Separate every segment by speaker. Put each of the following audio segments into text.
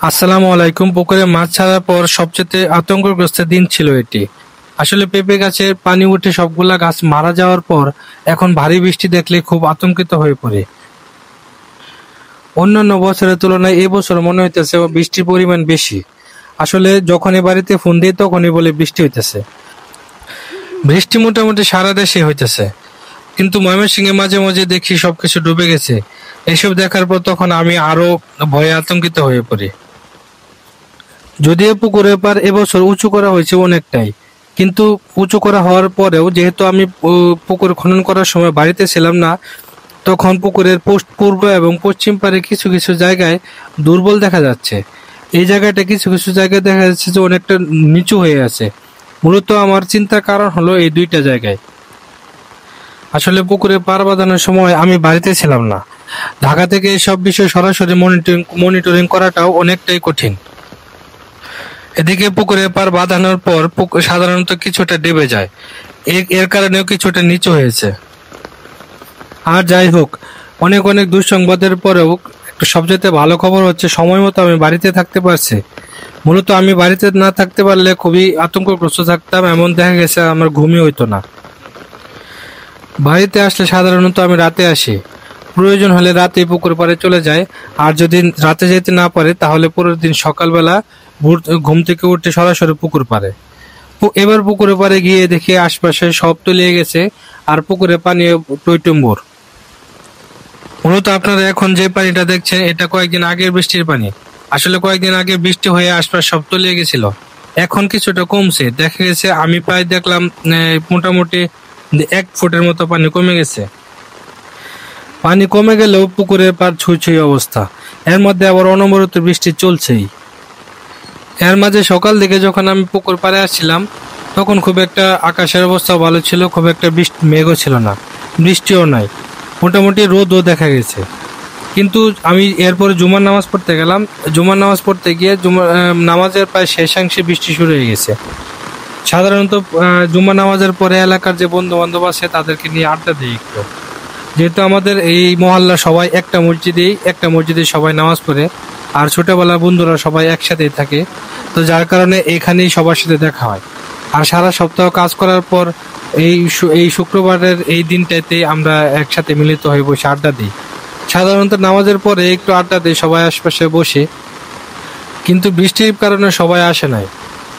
Speaker 1: আসসালামু আলাইকুম। পুকুরে মাছ ছাড়ার পর সবচেয়ে আতঙ্কগ্রস্ত দিন ছিল এটি। আসলে পেঁপে গাছের পানি উঠে সবগুলা গাছ মারা যাওয়ার পর এখন ভারী বৃষ্টি দেখলে খুব আতঙ্কিত হয়ে পড়ে। অন্যান্য বছরের তুলনায় এবছর মনে হইতেছে বৃষ্টির পরিমাণ বেশি। আসলে যখনই বাড়িতে ফোন দিই তখনই বলে বৃষ্টি হইতেছে। বৃষ্টি মোটামুটি সারা দেশে হইতেছে, কিন্তু ময়মনসিংহে মাঝে মাঝে দেখি সবকিছু ডুবে গেছে। এসব দেখার পর তখন আমি আরো ভয়ে আতঙ্কিত হয়ে পড়ি। যদিও পুকুরের পার এবছর উঁচু করা হয়েছে অনেকটাই, কিন্তু উঁচু করা হওয়ার পরেও যেহেতু আমি পুকুর খনন করার সময় বাড়িতে ছিলাম না, তখন পুকুরের পূর্ব এবং পশ্চিম পারে কিছু কিছু জায়গায় দুর্বল দেখা যাচ্ছে। এই জায়গাটা কিছু কিছু জায়গায় দেখা যাচ্ছে যে অনেকটা নিচু হয়ে আছে। মূলত আমার চিন্তার কারণ হলো এই দুইটা জায়গায়। আসলে পুকুরে পার বাঁধানোর সময় আমি বাড়িতে ছিলাম না। ঢাকা থেকে এসব বিষয় সরাসরি মনিটরিং করাটাও অনেকটাই কঠিন। এদিকে পুকুরে পার বাঁধানোর পর পুকুর সাধারণত কিছুটা ডেবে যায়, এর কারণেও কিছুটা নিচু হয়েছে। আর যাই হোক, অনেক অনেক দুঃসংবাদের পরেও একটা সবচেয়ে ভালো খবর হচ্ছে সময় মতো আমি বাড়িতে থাকতে পারছি। মূলত আমি বাড়িতে না থাকতে পারলে খুবই আতঙ্কগ্রস্ত থাকতাম, এমন দেখা গেছে আমার ঘুমই হইতো না। বাড়িতে আসলে সাধারণত আমি রাতে আসি, প্রয়োজন হলে রাতে পুকুর পাড়ে চলে যায়। আর যদি রাতে যেতে না পারে তাহলে পরের দিন সকালবেলা ঘুম থেকে উঠে সরাসরি পুকুর পাড়ে। এবার পুকুরে পাড়ে গিয়ে দেখি আশপাশে সব তলিয়ে গেছে, আর পুকুরে পানি টইটুম্বুর। মূলত আপনারা এখন যে পানিটা দেখছেন এটা কয়েকদিন আগের বৃষ্টির পানি। আসলে কয়েকদিন আগে বৃষ্টি হয়ে আশপাশ সব তলিয়ে গেছিল, এখন কিছুটা কমছে। দেখা গেছে আমি প্রায় দেখলাম মোটামুটি 1 ফুটের মতো পানি কমে গেছে। পানি কমে গেলেও পুকুরের পার ছুঁই ছুঁই অবস্থা। এর মধ্যে আবার অনবরত বৃষ্টি চলছেই। এর মাঝে সকাল দিকে যখন আমি পুকুর পাড়ে আসছিলাম, তখন খুব একটা আকাশের অবস্থা ভালো ছিল, খুব একটা মেঘও ছিল না, বৃষ্টিও নাই, মোটামুটি রোদও দেখা গেছে। কিন্তু আমি এরপরে জুমার নামাজ পড়তে গেলাম। জুমার নামাজ পড়তে গিয়ে নামাজের প্রায় শেষাংশে বৃষ্টি শুরু হয়ে গেছে। সাধারণত জুমার নামাজের পরে এলাকার যে বন্ধু বান্ধব আছে তাদেরকে নিয়ে আড্ডা দিই একটু। যেহেতু আমাদের এই মহল্লা সবাই একটা মসজিদে সবাই নামাজ পড়ে, আর ছোটবেলার বন্ধুরা সবাই একসাথেই থাকে, তো যার কারণে এখানেই সবার সাথে দেখা হয়। আর সারা সপ্তাহ কাজ করার পর এই শুক্রবারের এই দিনটাতে আমরা একসাথে মিলিত হয়ে বসে আড্ডা দিই। সাধারণত নামাজের পরে একটু আড্ডা দিই সবাই আশপাশে বসে, কিন্তু বৃষ্টির কারণে সবাই আসে নাই।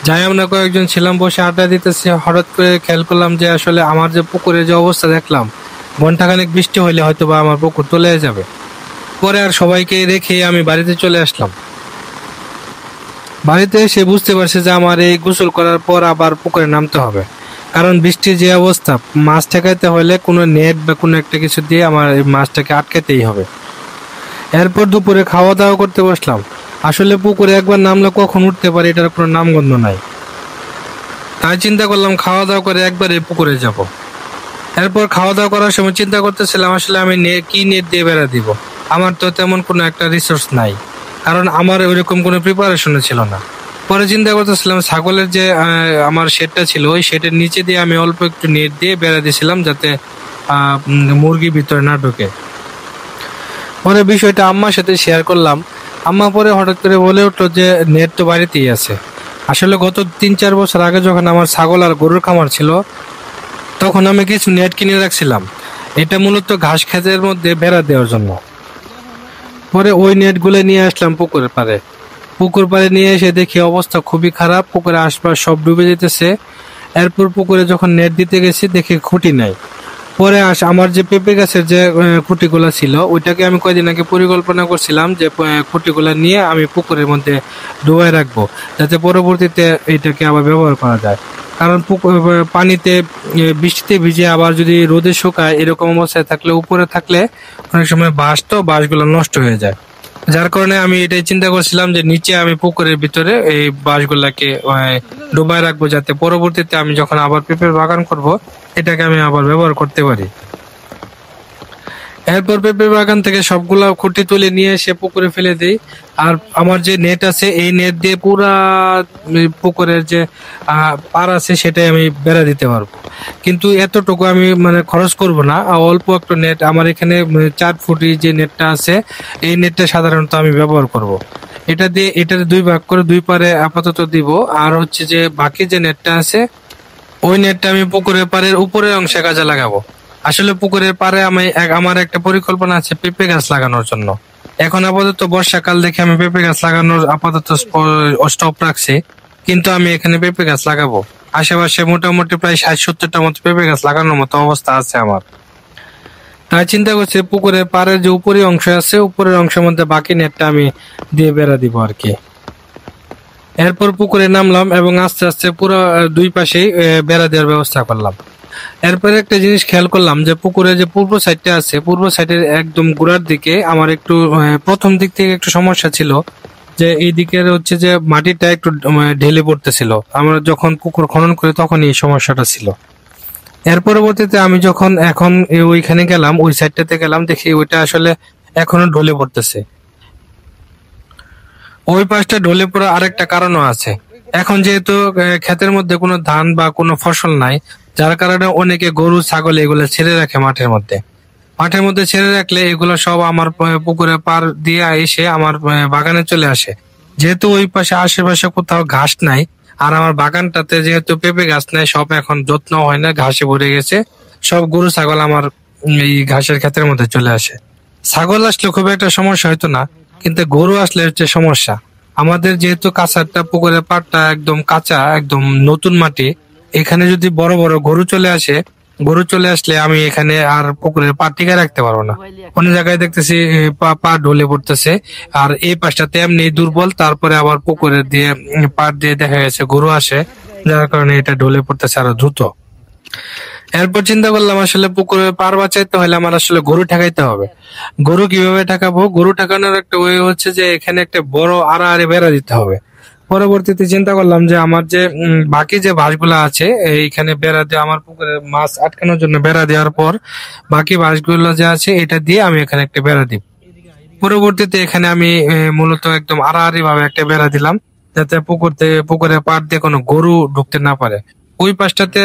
Speaker 1: যাই আমরা কয়েকজন ছিলাম বসে আড্ডা দিতেছি, হঠাৎ করে খেয়াল করলাম যে আসলে আমার যে পুকুরের যে অবস্থা দেখলাম, ঘন্টাখানেক বৃষ্টি হলে হয়তো বা আমার পুকুর তলে যাবে। পরে আর সবাইকে রেখে আমি বাড়িতে চলে আসলাম। বাড়িতে এসে বুঝতে পারছি যে আমার এই গোসল করার পর আবার পুকুরে নামতে হবে, কারণ বৃষ্টির যে অবস্থা, মাছ ঠেকাইতে হলে কোনো নেট বা কোনো একটা কিছু দিয়ে আমার এই মাছটাকে আটকাতেই হবে। এরপর দুপুরে খাওয়া দাওয়া করতে বসলাম। আসলে পুকুরে একবার নামলে কখন উঠতে পারে এটার কোনো নামগন্ধ নাই, তাই চিন্তা করলাম খাওয়া দাওয়া করে একবারে পুকুরে যাব। এরপর খাওয়া দাওয়া করার সময় চিন্তা করতেছিলাম আসলে আমি কি নেট দিয়ে বেড়া দিব। আমার তো তেমন কোনো একটা রিসোর্স নাই, কারণ আমার ওইরকম কোনো প্রিপারেশনও ছিল না। পরে চিন্তা করতেছিলাম ছাগলের যে আমার শেডটা ছিল, ওই শেডের নিচে দিয়ে আমি অল্প একটু নেট দিয়ে বেড়া দিয়েছিলাম, যাতে মুরগি ভিতরে না ঢোকে। পরে বিষয়টা আম্মার সাথে শেয়ার করলাম। আম্মা পরে হঠাৎ করে বলে উঠলো যে নেট তো বাড়িতেই আছে। আসলে গত 3-4 বছর আগে যখন আমার ছাগল আর গরুর খামার ছিল, তখন আমি কিছু নেট কিনে রাখছিলাম। এটা মূলত ঘাস খেতের মধ্যে বেড়া দেওয়ার জন্য। পরে ওই নেটগুলো নিয়ে আসলাম পুকুর পাড়ে নিয়ে এসে দেখি অবস্থা খুবই খারাপ, পুকুরে আশপাশ সব ডুবে যেতেছে। এরপর পুকুরে যখন নেট দিতে গেছি দেখি খুঁটি নাই। পরে আমার যে পেঁপে গাছের যে খুঁটিগুলো ছিল, ওইটাকে আমি কয়েকদিন আগে পরিকল্পনা করছিলাম যে খুঁটিগুলো নিয়ে আমি পুকুরের মধ্যে ডুবাই রাখবো, যাতে পরবর্তীতে এইটাকে আবার ব্যবহার করা যায়। কারণ পানিতে বৃষ্টিতে ভিজে আবার যদি রোদে শুকায় এরকম অবস্থায় থাকলে, উপরে থাকলে অনেক সময় বাঁশগুলো নষ্ট হয়ে যায়। যার কারণে আমি এটাই চিন্তা করছিলাম যে নিচে আমি পুকুরের ভিতরে এই বাঁশগুলাকে ডুবাই রাখবো, যাতে পরবর্তীতে আমি যখন আবার পেঁপের বাগান করব এটাকে আমি আবার ব্যবহার করতে পারি। এরপর পেঁপে বাগান থেকে সবগুলা খুঁটি তুলে নিয়ে এসে পুকুরে ফেলে দিই। আর আমার যে নেট আছে এই নেট দিয়ে পুরা পুকুরের যে পার আছে সেটাই আমি বেড়া দিতে পারবো। কিন্তু এতটুকু আমি মানে খরচ করব না, অল্প একটু নেট আমার এখানে 4 ফুটি যে নেটটা আছে এই নেটটা সাধারণত আমি ব্যবহার করব। এটার দুই ভাগ করে দুই পারে আপাতত দিব। আর হচ্ছে যে বাকি যে নেটটা আছে ওই নেটটা আমি পুকুরের পাড়ের উপরের অংশে কাজে লাগাবো। আসলে পুকুরের পাড়ে আমার একটা পরিকল্পনা আছে পেঁপে গাছ লাগানোর জন্য। এখন আপাতত বর্ষাকাল দেখে আমি পেঁপে গাছ লাগানোর আপাতত স্টপ রাখছি, কিন্তু আমি এখানে পেঁপে গাছ লাগাবো। আশেপাশে মোটামুটি প্রায় 60-70টা মতো পেঁপে গাছ লাগানোর মতো অবস্থা আছে আমার। তাই চিন্তা করছি পুকুরের পাড়ের যে উপরের অংশ আছে উপরের অংশের মধ্যে বাকি নেটটা আমি দিয়ে বেড়া দিব আর কি। এরপর পুকুরে নামলাম এবং আস্তে আস্তে পুরো দুই পাশেই বেড়া দেওয়ার ব্যবস্থা করলাম। এরপরে একটা জিনিস খেয়াল করলাম যে পুকুরে যে পূর্ব সাইডটা আছে পূর্ব সাইডের একদম গোড়ার দিকে আমার একটু প্রথম দিক থেকে একটু সমস্যা ছিল, যে এই দিকের হচ্ছে যে মাটিটা একটু ঢেলে পড়তেছিল। আমরা যখন পুকুর খনন করি তখন এই সমস্যাটা ছিল। এর পরবর্তীতে আমি যখন এখন ওইখানে গেলাম, ওই সাইডটাতে গেলাম, দেখি ওইটা আসলে এখনো ঢলে পড়তেছে। ওই পাশটা ঢলে পড়া আরেকটা কারণও আছে। এখন যেহেতু ক্ষেতের মধ্যে কোনো ধান বা কোনো ফসল নাই, যার কারণে অনেকে গরু ছাগল এগুলো ছেড়ে রাখে মাঠের মধ্যে। মাঠের মধ্যে ছেড়ে রাখলে এগুলো সব আমার পুকুরে পার দিয়ে এসে আমার বাগানে চলে আসে। যেহেতু ওই পাশে আশেপাশে কোথাও ঘাস নাই, আর আমার বাগানটাতে যেহেতু পেঁপে গাছ নাই, সব এখন যত্ন হয় না, ঘাসে ভরে গেছে, সব গরু ছাগল আমার এই ঘাসের ক্ষেতের মধ্যে চলে আসে। ছাগল আসলে খুব একটা সমস্যা হতো না, কিন্তু গরু আসলে হচ্ছে সমস্যা। আমাদের যেহেতু কাঁচাটা পুকুরের পাড়টা একদম কাঁচা, একদম নতুন মাটি, এখানে যদি বড় বড় গরু চলে আসে, গরু চলে আসলে আমি এখানে আর পুকুরের পা টিকে রাখতে পারবো না। অনেক জায়গায় দেখতেছি পা ঢলে পড়তেছে, আর এই পাশটাতে এমনি দুর্বল, তারপরে আবার পুকুরের দিয়ে পাড় দিয়ে দেখা গেছে গরু আসে, যার কারণে এটা ঢলে পড়তেছে আরো দ্রুত। এরপর চিন্তা করলাম আসলে পুকুরের পার বাঁচাইতে হলে আমার আসলে গরু ঠেকাইতে হবে। গরু কিভাবে ঠেকাবো? গরু ঠেকানোর একটা ওয়ে হচ্ছে যে এখানে একটা বড় আড়াআড়ি বেড়া দিতে হবে। পরবর্তীতে চিন্তা করলাম যে আমার যে বাকি যে বাঁশগুলো আছে এইখানে বেড়া দিয়ে আমার পুকুরে মাছ আটকানোর জন্য বেড়া দেওয়ার পর বাকি বাঁশগুলো যে আছে এটা দিয়ে আমি এখানে একটা বেড়া দিব। পরবর্তীতে এখানে আমি মূলত একদম আড়াআড়ি ভাবে একটা বেড়া দিলাম, যাতে পুকুরের পাড় দিয়ে কোনো গরু ঢুকতে না পারে। ওই পাশটাতে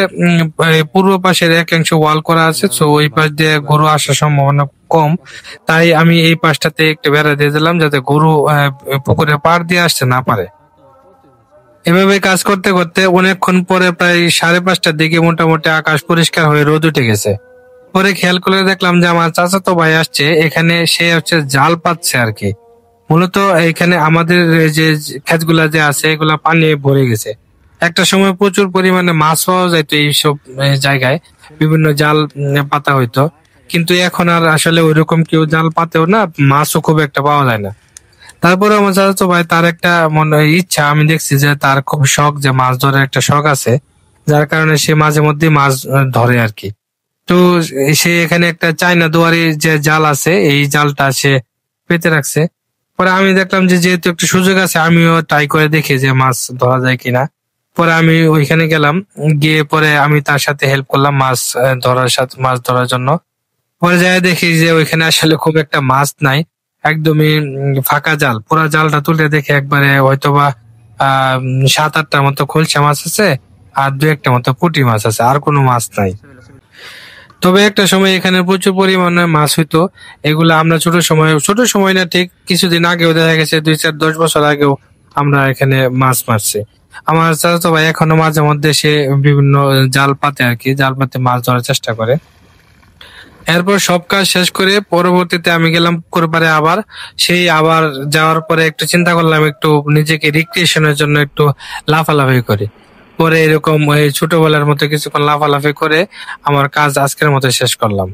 Speaker 1: পূর্ব পাশের একাংশ ওয়াল করা আছে, তো ওই পাশ দিয়ে গরু আসার সম্ভাবনা কম। তাই আমি এই পাশটাতে একটা বেড়া দিয়ে দিলাম, যাতে গরু পুকুরের পাড় দিয়ে আসতে না পারে। এভাবে কাজ করতে করতে অনেকক্ষণ পরে প্রায় 5:30টার দিকে মোটামুটি আকাশ পরিষ্কার হয়ে রোদ উঠে গেছে। পরে খেয়াল করে দেখলাম যে আমার চাচাতো ভাই আসছে, এখানে সে হচ্ছে জাল পাতছে আর কি। মূলত এখানে আমাদের যে ক্ষেতগুলা যে আছে এগুলা পানি ভরে গেছে। একটা সময় প্রচুর পরিমাণে মাছ পাওয়া যাইতো এইসব জায়গায়, বিভিন্ন জাল পাতা হইতো, কিন্তু এখন আর আসলে ওইরকম কেউ জাল পাতেও না, মাছও খুব একটা পাওয়া যায় না। তারপরে আমার চাচাতো ভাই, তার একটা মনে ইচ্ছা, আমি দেখছি যে তার খুব শখ, যে মাছ ধরার একটা শখ আছে, যার কারণে সে মাঝে মধ্যে মাছ ধরে আর কি। তো সে এখানে একটা চায়না দুয়ারি যে জাল আছে এই জালটা সে পেতে রাখছে। পরে আমি দেখলাম যে যেহেতু একটু সুযোগ আছে, আমিও ট্রাই করে দেখি যে মাছ ধরা যায় কিনা। পরে আমি ওইখানে গেলাম, গিয়ে পরে আমি তার সাথে হেল্প করলাম মাছ ধরার জন্য। পরে যাই দেখি যে ওইখানে আসলে খুব একটা মাছ নাই, একদমই ফাঁকা জাল। পুরা জালটা তুলে দেখে একবারে হয়তোবা 7-8টার মতো খলসা মাছ আছে, আর 2-1টা মতো পুঁটি মাছ আছে, আর কোনো মাছ নাই। তবে একটা সময় এখানে প্রচুর পরিমাণে মাছ হইতো। এগুলো আমরা ছোট সময় না, ঠিক কিছুদিন আগেও দেখা গেছে 2-4-10 বছর আগেও আমরা এখানে মাছ মারছি। আমার চাচাতো ভাই এখনো মাঝে মধ্যে সে বিভিন্ন জাল পাতে আর কি, জাল পাতে মাছ ধরার চেষ্টা করে। এরপর সব কাজ শেষ করে পরবর্তীতে আমি গেলাম পুকুর পাড়ে। আবার যাওয়ার পরে একটু চিন্তা করলাম একটু নিজেকে রিক্রিয়েশনের জন্য একটু লাফালাফি করি। পরে এরকম ছোটবেলার মতো কিছুক্ষণ লাফালাফি করে আমার কাজ আজকের মতো শেষ করলাম।